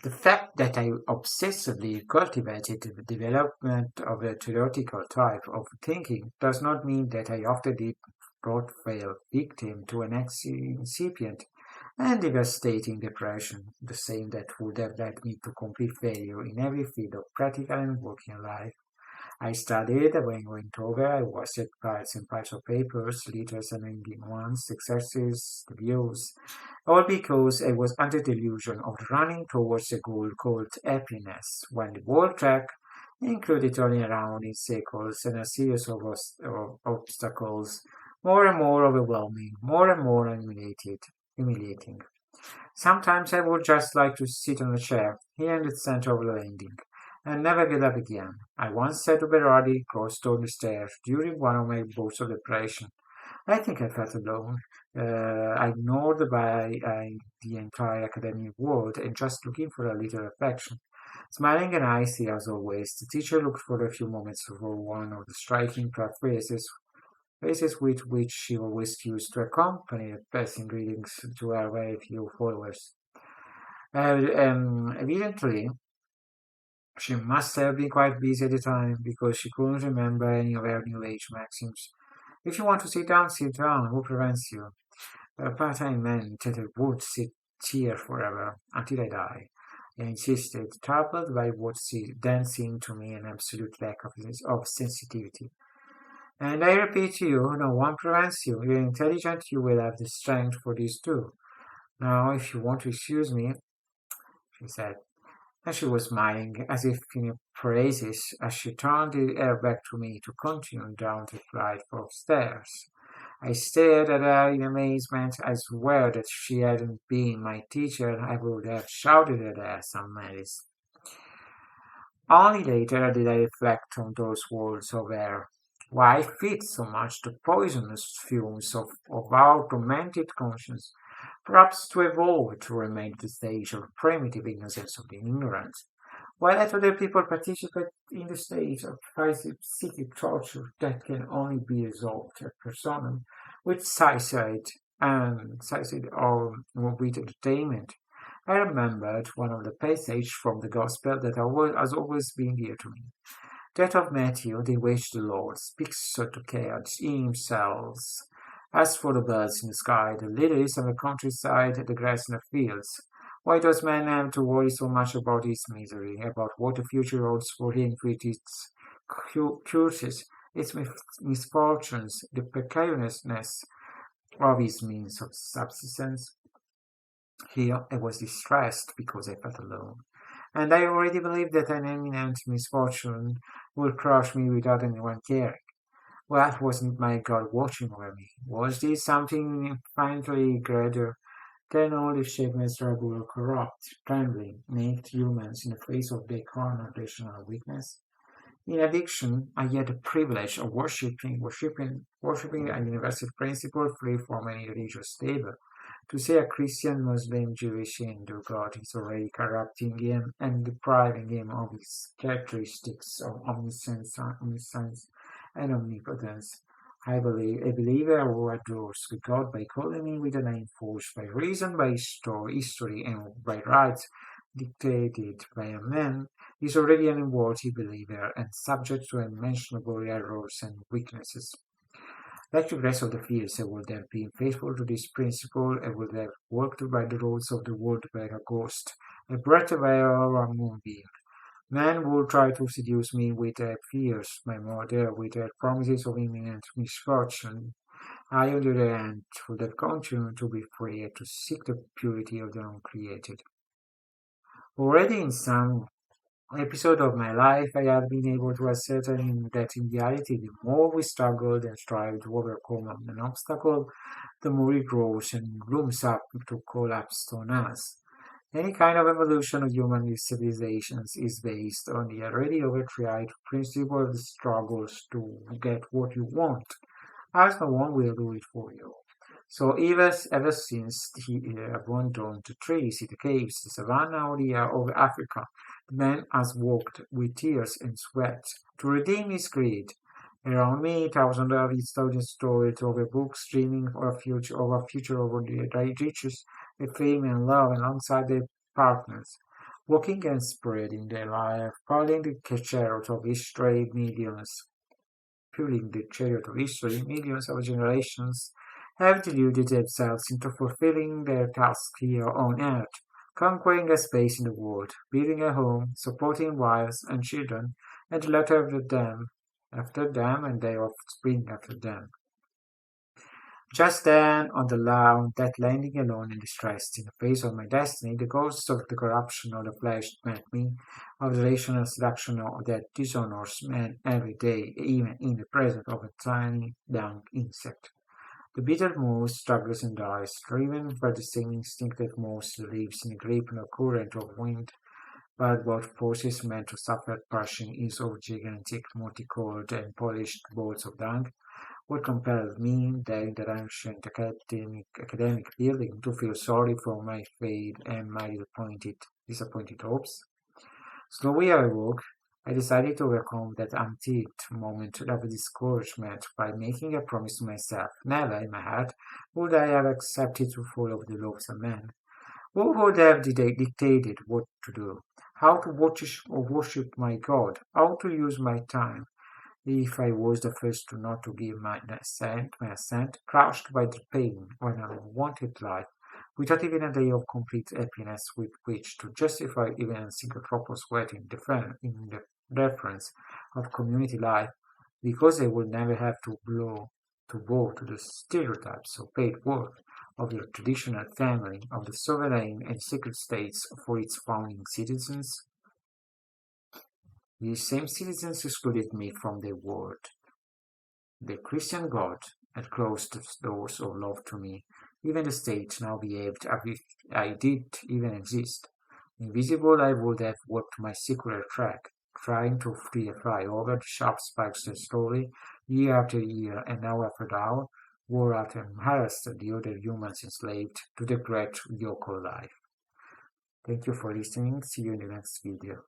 The fact that I obsessively cultivated the development of a theoretical type of thinking does not mean that I often did not fall victim to an incipient and devastating depression, the same that would have led me to complete failure in every field of practical and working life. I studied when went over. I was at piles and piles of papers, letters and ending ones, exercises, reviews, all because I was under the illusion of running towards a goal called happiness, when the whole track included turning around in circles and a series of obstacles, more and more overwhelming, more and more humiliating. Sometimes I would just like to sit on a chair, here in the center of the landing, and never get up again. I once said to Berardi, crossed on the stairs, during one of my bouts of depression. I think I felt alone, ignored by the entire academic world, and just looking for a little affection. Smiling and icy as always, the teacher looked for a few moments for one of the striking phrases with which she always used to accompany passing greetings to her very few followers. Evidently, she must have been quite busy at the time because she couldn't remember any of her New Age maxims. If you want to sit down, sit down. Who prevents you? But I meant that I would sit here forever, until I die. I insisted, troubled by what then seemed to me an absolute lack of sensitivity. And I repeat to you, no one prevents you. You're intelligent, you will have the strength for this too. Now, if you want to excuse me, she said, and she was smiling as if in praises as she turned her back to me to continue down the flight of stairs. I stared at her in amazement. I swear that if she hadn't been my teacher, I would have shouted at her some malice. Only later did I reflect on those words of air. Why feed so much the poisonous fumes of our tormented conscience? Perhaps to evolve to remain at the stage of primitive innocence of the ignorant, while let other people participate in the stage of psychic torture that can only be resolved at personam with suicide or with entertainment. I remembered one of the passages from the Gospel that has always been dear to me. That of Matthew, in which the Lord speaks to cats in himself. As for the birds in the sky, the lilies of the countryside, the grass in the fields, why does man have to worry so much about his misery, about what the future holds for him with its curses, its misfortunes, the precariousness of his means of subsistence? Here I was distressed because I felt alone, and I already believed that an imminent misfortune would crush me without anyone caring. What wasn't my God watching over me? Was this something infinitely greater than all the shapeless, regular, corrupt, trembling, naked humans in the face of their carnal rational weakness? In addition, I had the privilege of worshipping a universal principle free from any religious label. To say a Christian, Muslim, Jewish, Hindu God is already corrupting him and depriving him of his characteristics of omniscience and omnipotence. A believer who adores God by calling him with a name forged by reason, by history, and by rights dictated by a man, is already an unworthy believer and subject to unmentionable errors and weaknesses. Like the rest of the fields, I would have been faithful to this principle. I would have walked by the roads of the world like a ghost, a breath away or a moonbeam. Men would try to seduce me with their fears, my mother with her promises of imminent misfortune. I, on the other hand, would have continued to be free to seek the purity of the uncreated. Already in some episode of my life, I have been able to ascertain that in reality, the more we struggle and strive to overcome an obstacle, the more it grows and looms up to collapse on us. Any kind of evolution of human civilizations is based on the already overtried principle of the struggles to get what you want, as no one will do it for you. So ever since he abandoned the trees, the caves, the savannah, or the of Africa, the man has walked with tears and sweat to redeem his creed. Around me, thousands of historians stories over books dreaming of a future over the riches, the fame and love alongside their partners. walking and spreading their life, fueling the chariot of history, millions of generations have deluded themselves into fulfilling their task here on earth, conquering a space in the world, building a home, supporting wives and children, and the latter after them, and their offspring after them. Just then, on the lawn, that landing alone and distressed in the face of my destiny, the ghost of the corruption of the flesh met me, of the rational seduction that dishonors man every day, even in the presence of a tiny dung insect. The bitter mouse struggles and dies, driven by the same instinct that mouse lives in the grip of a current of wind, but what forces man to suffer crushing is of gigantic, multicolored and polished balls of dung, what compelled me, there in that ancient academic building, to feel sorry for my fate and my disappointed hopes? Slowly I awoke. I decided to overcome that untied moment of discouragement by making a promise to myself. Never, in my heart, would I have accepted to follow the laws of man. Who would have dictated what to do, how to worship my God, how to use my time, if I was the first to not to give my assent, crushed by the pain of an unwanted life, without even a day of complete happiness with which to justify even a single drop of sweat in the reference of community life, because I would never have to bow to the stereotypes of paid work of the traditional family, of the sovereign and secret states for its founding citizens. These same citizens excluded me from their world. The Christian God had closed the doors of love to me. Even the state now behaved as if I did even exist. Invisible, I would have walked my secular track, trying to fly over the sharp spikes that slowly, year after year and hour after hour, wore out and harassed the other humans enslaved to the great yoke of life. Thank you for listening. See you in the next video.